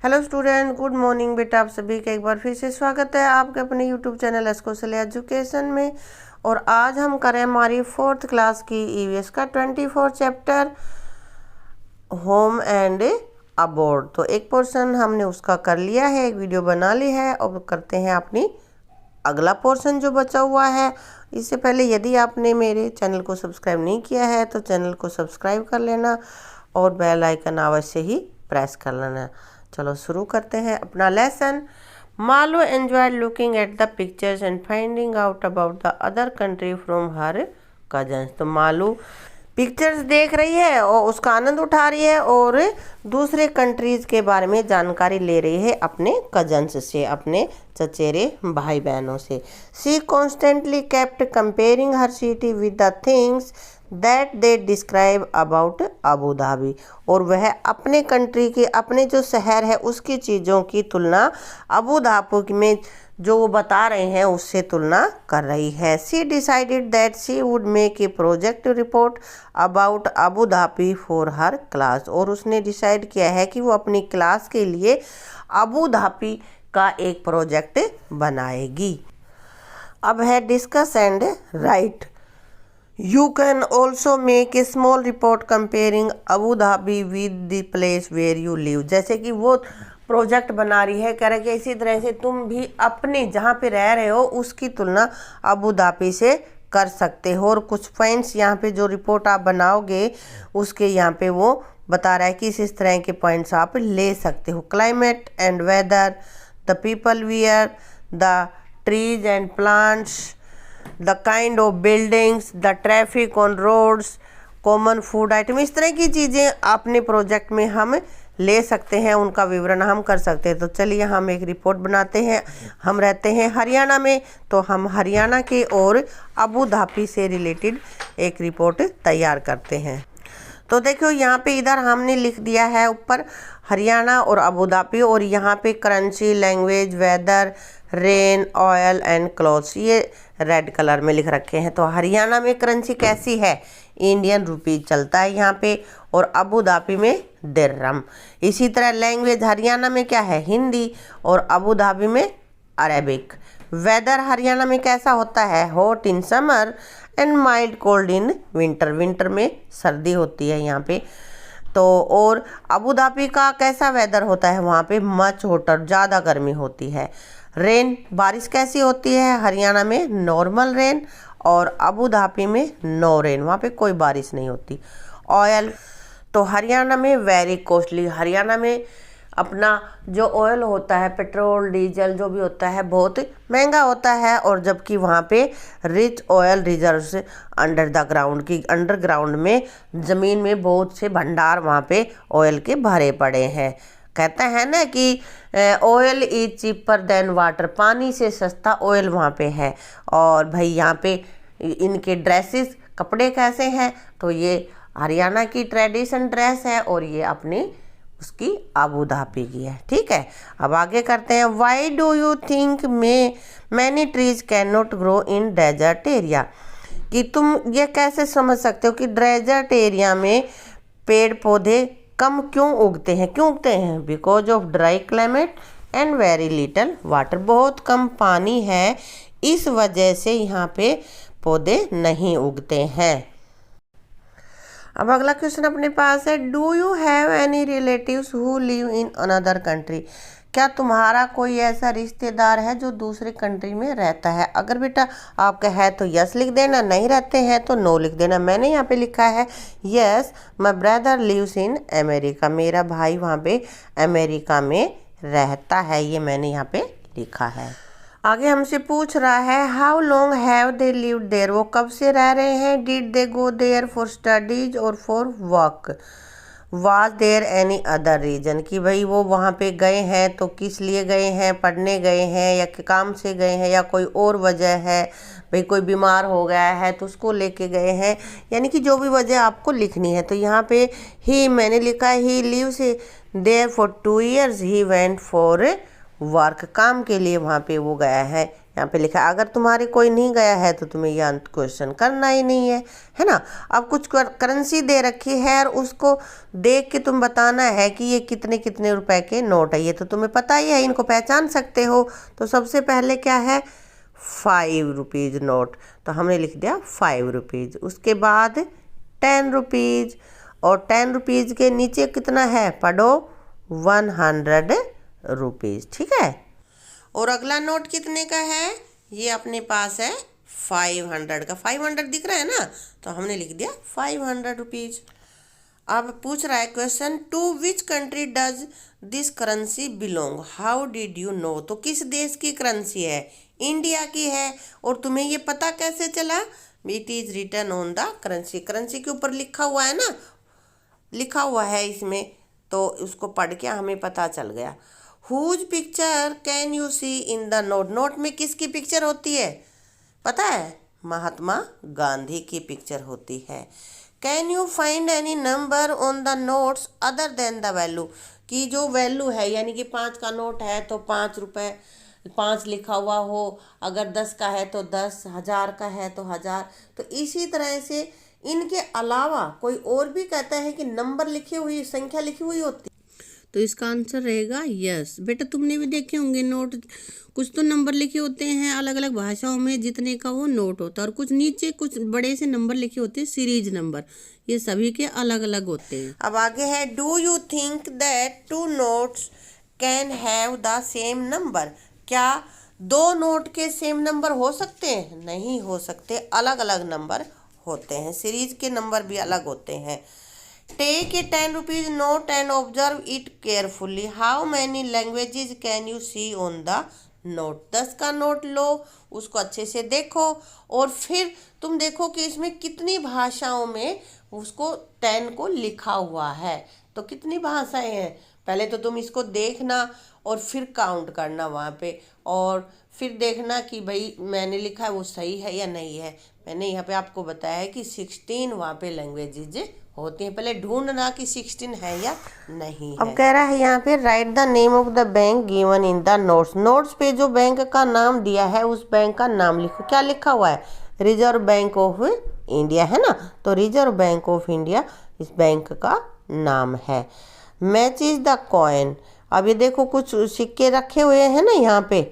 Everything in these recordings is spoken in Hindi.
हेलो स्टूडेंट, गुड मॉर्निंग बेटा। आप सभी का एक बार फिर से स्वागत है आपके अपने यूट्यूब चैनल एस्कोसल एजुकेशन में। और आज हम करें हमारी 4th क्लास की ईवीएस का 24 चैप्टर होम एंड अबोर्ड। तो एक पोर्शन हमने उसका कर लिया है, एक वीडियो बना ली है और करते हैं अपनी अगला पोर्शन जो बचा हुआ है। इससे पहले यदि आपने मेरे चैनल को सब्सक्राइब नहीं किया है तो चैनल को सब्सक्राइब कर लेना और बेल आइकन अवश्य ही प्रेस कर लेना। चलो शुरू करते हैं अपना lesson. Malu enjoyed looking at the pictures and finding out about the other country from her cousins. तो मालू पिक्चर्स देख रही है और उसका आनंद उठा रही है और दूसरे कंट्रीज के बारे में जानकारी ले रही है अपने कजन्स से, अपने चचेरे भाई बहनों से। She constantly kept comparing her city with the things that they describe about Abu Dhabi. और वह अपने कंट्री के, अपने जो शहर है उसकी चीज़ों की तुलना अबू धाबी में जो वो बता रहे हैं उससे तुलना कर रही है। She decided that she would make a project report about Abu Dhabi for her class. और उसने डिसाइड किया है कि वो अपनी क्लास के लिए अबू धाबी का एक प्रोजेक्ट बनाएगी। अब है discuss and right. You can also make a small report comparing Abu Dhabi with the place where you live। जैसे कि वो प्रोजेक्ट बना रही है, कह रहे कि इसी तरह से तुम भी अपने जहाँ पे रह रहे हो उसकी तुलना अबू धाबी से कर सकते हो। और कुछ पॉइंट्स यहाँ पे जो रिपोर्ट आप बनाओगे उसके यहाँ पे वो बता रहा है कि इस तरह के पॉइंट्स आप ले सकते हो। Climate and weather, the people wear, the trees and plants, the kind of buildings, the traffic on roads, common food item, इस तरह की चीज़ें अपने प्रोजेक्ट में हम ले सकते हैं, उनका विवरण हम कर सकते हैं। तो चलिए हम एक रिपोर्ट बनाते हैं। हम रहते हैं हरियाणा में, तो हम हरियाणा के और अबू धाबी से रिलेटेड एक रिपोर्ट तैयार करते हैं। तो देखो यहाँ पे इधर हमने लिख दिया है ऊपर हरियाणा और अबू धाबी, और यहाँ पे currency, language, weather, rain, oil and clothes ये रेड कलर में लिख रखे हैं। तो हरियाणा में करेंसी कैसी है? इंडियन रुपी चलता है यहाँ पे, और अबू धाबी में दिरहम। इसी तरह लैंग्वेज हरियाणा में क्या है? हिंदी, और अबू धाबी में अरेबिक। वेदर हरियाणा में कैसा होता है? Hot in summer and mild cold in winter. Winter में सर्दी होती है यहाँ पे। तो और अबू धाबी का कैसा वेदर होता है? वहाँ पे मच हॉटर, ज़्यादा गर्मी होती है। रेन बारिश कैसी होती है? हरियाणा में नॉर्मल रेन, और अबू धाबी में नो रेन, वहाँ पे कोई बारिश नहीं होती। ऑयल तो हरियाणा में वेरी कॉस्टली। हरियाणा में अपना जो ऑयल होता है, पेट्रोल डीजल जो भी होता है, बहुत महंगा होता है। और जबकि वहाँ पे rich oil reserves under the ground की, अंडरग्राउंड में ज़मीन में बहुत से भंडार वहाँ पे ऑयल के भरे पड़े हैं। कहते हैं ना कि oil is cheaper than water, पानी से सस्ता ऑयल वहाँ पे है। और भाई यहाँ पे इनके ड्रेसेस, कपड़े कैसे हैं? तो ये हरियाणा की ट्रेडिशन ड्रेस है और ये अपनी उसकी अबू धाबी की है। ठीक है, अब आगे करते हैं। Why do you think many trees can not grow in desert area. कि तुम ये कैसे समझ सकते हो कि डेजर्ट एरिया में पेड़ पौधे कम क्यों उगते हैं? क्यों उगते हैं? Because of dry climate and very little water. बहुत कम पानी है, इस वजह से यहाँ पे पौधे नहीं उगते हैं। अब अगला क्वेश्चन अपने पास है। Do you have any relatives who live in another country. क्या तुम्हारा कोई ऐसा रिश्तेदार है जो दूसरे कंट्री में रहता है? अगर बेटा आपका है तो यस लिख देना, नहीं रहते हैं तो नो लिख देना। मैंने यहाँ पे लिखा है yes, my brother lives in America. मेरा भाई वहाँ पे अमेरिका में रहता है, ये मैंने यहाँ पे लिखा है। आगे हमसे पूछ रहा है how long have they lived there. वो कब से रह रहे हैं? Did they go there for studies और for work? Was there any other reason. कि भाई वो वहाँ पे गए हैं तो किस लिए गए हैं? पढ़ने गए हैं या काम से गए हैं या कोई और वजह है? भाई कोई बीमार हो गया है तो उसको लेके गए हैं, यानी कि जो भी वजह आपको लिखनी है। तो यहाँ पे ही मैंने लिखा है he lives there for 2 years, he went for work. काम के लिए वहाँ पे वो गया है यहाँ पे लिखा है। अगर तुम्हारे कोई नहीं गया है तो तुम्हें यह क्वेश्चन करना ही नहीं है ना। अब कुछ करेंसी दे रखी है और उसको देख के तुम बताना है कि ये कितने कितने रुपए के नोट है। ये तो तुम्हें पता ही है, इनको पहचान सकते हो। तो सबसे पहले क्या है, 5 रुपीज़ नोट, तो हमने लिख दिया 5 रुपीज़। उसके बाद 10 रुपीज़, और 10 रुपीज़ के नीचे कितना है, पढ़ो, 100 रुपीज़। ठीक है। और अगला नोट कितने का है, ये अपने पास है 500 का। 500 दिख रहा है ना, तो हमने लिख दिया 500 रुपीज़। अब पूछ रहा है question, to which country does this currency belong, how did you know. तो किस देश की करेंसी है, इंडिया की है। और तुम्हें ये पता कैसे चला, it is written on the currency. Currency के ऊपर लिखा हुआ है ना, लिखा हुआ है इसमें, तो उसको पढ़ के हमें पता चल गया। Whose picture can you see in the note, note में किसकी पिक्चर होती है पता है, महात्मा गांधी की पिक्चर होती है। Can you find any number on the notes other than the value, की जो वैल्यू है, यानी कि 5 का नोट है तो 5 रुपये 5 लिखा हुआ हो, अगर 10 का है तो 10, 1000 का है तो 1000। तो इसी तरह से इनके अलावा कोई और भी कहता है कि नंबर लिखी हुई, संख्या लिखी हुई होती, तो इसका आंसर रहेगा यस। बेटा तुमने भी देखे होंगे नोट, कुछ तो नंबर लिखे होते हैं अलग अलग भाषाओं में, जितने का वो नोट होता है, और कुछ नीचे कुछ बड़े से नंबर लिखे होते हैं, सीरीज नंबर, ये सभी के अलग अलग होते हैं। अब आगे है, do you think that 2 notes can have the same number, क्या 2 नोट के सेम नंबर हो सकते हैं, नहीं हो सकते, अलग अलग नंबर होते हैं, सीरीज के नंबर भी अलग होते हैं। Take a 10 rupees note and observe it carefully, how many languages can you see on the note. 10 का नोट लो, उसको अच्छे से देखो, और फिर तुम देखो कि इसमें कितनी भाषाओं में उसको 10 को लिखा हुआ है। तो कितनी भाषाएं हैं, पहले तो तुम इसको देखना और फिर काउंट करना वहाँ पे, और फिर देखना कि भाई मैंने लिखा है वो सही है या नहीं है। मैंने यहाँ पे आपको बताया है कि 16 वहाँ पे लैंग्वेजेज होती हैं, पहले ढूंढना कि 16 है या नहीं है। अब कह रहा है यहाँ पे, right the name of the bank given in the notes, notes पे जो बैंक का नाम दिया है उस बैंक का नाम लिखो। क्या लिखा हुआ है, रिजर्व बैंक ऑफ इंडिया है ना, तो रिजर्व बैंक ऑफ इंडिया इस बैंक का नाम है। मैच इज द कॉइन, अब ये देखो कुछ सिक्के रखे हुए हैं ना यहाँ पे,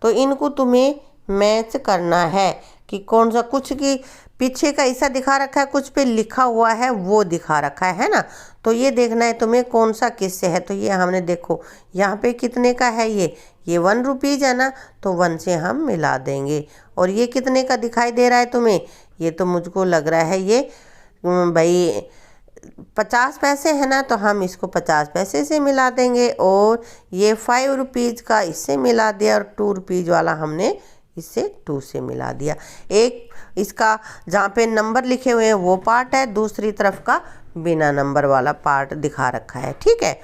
तो इनको तुम्हें मैच करना है कि कौन सा, कुछ की पीछे का ऐसा दिखा रखा है, कुछ पे लिखा हुआ है वो दिखा रखा है ना, तो ये देखना है तुम्हें कौन सा किससे है। तो ये हमने देखो यहाँ पे कितने का है, ये 1 रुपीज़ है ना, तो 1 से हम मिला देंगे। और ये कितने का दिखाई दे रहा है तुम्हें, ये तो मुझको लग रहा है ये भाई 50 पैसे है ना, तो हम इसको 50 पैसे से मिला देंगे। और ये 5 रुपीज़ का इससे मिला दिया, और 2 रुपीज़ वाला हमने इससे 2 से मिला दिया। एक इसका जहाँ पे नंबर लिखे हुए हैं वो पार्ट है, दूसरी तरफ का बिना नंबर वाला पार्ट दिखा रखा है। ठीक है।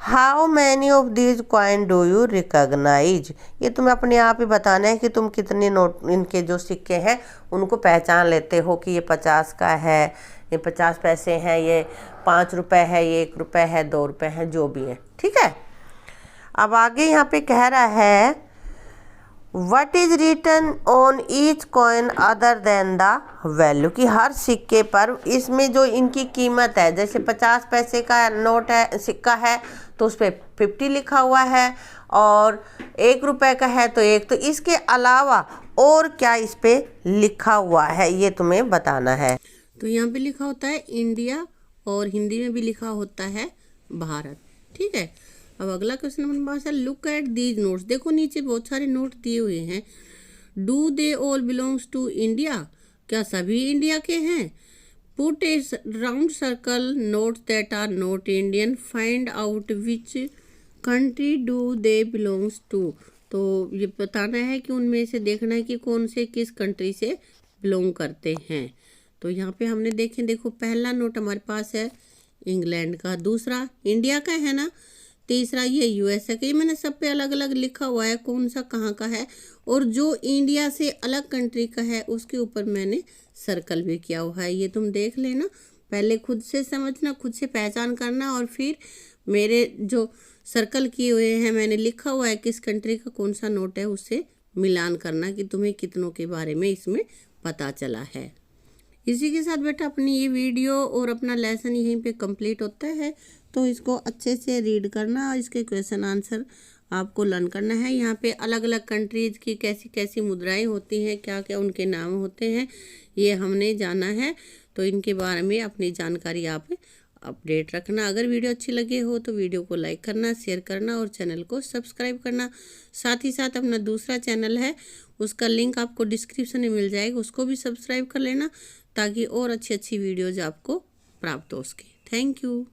How many of these coin do you recognise, ये तुम्हें अपने आप ही बताना है कि तुम कितने नोट, इनके जो सिक्के हैं उनको पहचान लेते हो कि ये 50 का है, ये 50 पैसे हैं, ये 5 रुपये है, ये 1 रुपये है, 2 रुपये है, जो भी है। ठीक है। अब आगे यहाँ पे कह रहा है, what is written on each coin other than the value, कि हर सिक्के पर इसमें जो इनकी कीमत है, जैसे 50 पैसे का नोट है, सिक्का है, तो उस पर 50 लिखा हुआ है, और 1 रुपये का है तो 1, तो इसके अलावा और क्या इस पे लिखा हुआ है ये तुम्हें बताना है। तो यहाँ पे लिखा होता है इंडिया, और हिंदी में भी लिखा होता है भारत। ठीक है। अब अगला क्वेश्चन हमारे पास है, लुक एट दीज नोट्स, देखो नीचे बहुत सारे नोट दिए हुए हैं। Do they all belongs to India, क्या सभी इंडिया के हैं। Put a round circle notes that are not Indian, find out which country do they belongs to, तो ये बताना है कि उनमें से देखना है कि कौन से किस कंट्री से बिलोंग करते हैं। तो यहाँ पे हमने देखो पहला नोट हमारे पास है इंग्लैंड का, दूसरा इंडिया का है ना, तीसरा ये यूएसए का। ये मैंने सब पे अलग अलग लिखा हुआ है कौन सा कहाँ का है, और जो इंडिया से अलग कंट्री का है उसके ऊपर मैंने सर्कल भी किया हुआ है। ये तुम देख लेना, पहले खुद से समझना, खुद से पहचान करना, और फिर मेरे जो सर्कल किए हुए हैं मैंने लिखा हुआ है किस कंट्री का कौन सा नोट है उससे मिलान करना कि तुम्हें कितनों के बारे में इसमें पता चला है। इसी के साथ बेटा अपनी ये वीडियो और अपना लेसन यहीं पे कंप्लीट होता है। तो इसको अच्छे से रीड करना और इसके क्वेश्चन आंसर आपको लर्न करना है। यहाँ पे अलग अलग कंट्रीज की कैसी कैसी मुद्राएं होती हैं, क्या क्या उनके नाम होते हैं, ये हमने जाना है। तो इनके बारे में अपनी जानकारी आप अपडेट रखना। अगर वीडियो अच्छी लगे हो तो वीडियो को लाइक करना, शेयर करना और चैनल को सब्सक्राइब करना। साथ ही साथ अपना दूसरा चैनल है, उसका लिंक आपको डिस्क्रिप्शन में मिल जाएगा, उसको भी सब्सक्राइब कर लेना ताकि और अच्छी अच्छी वीडियोज़ आपको प्राप्त हो सके। Thank you.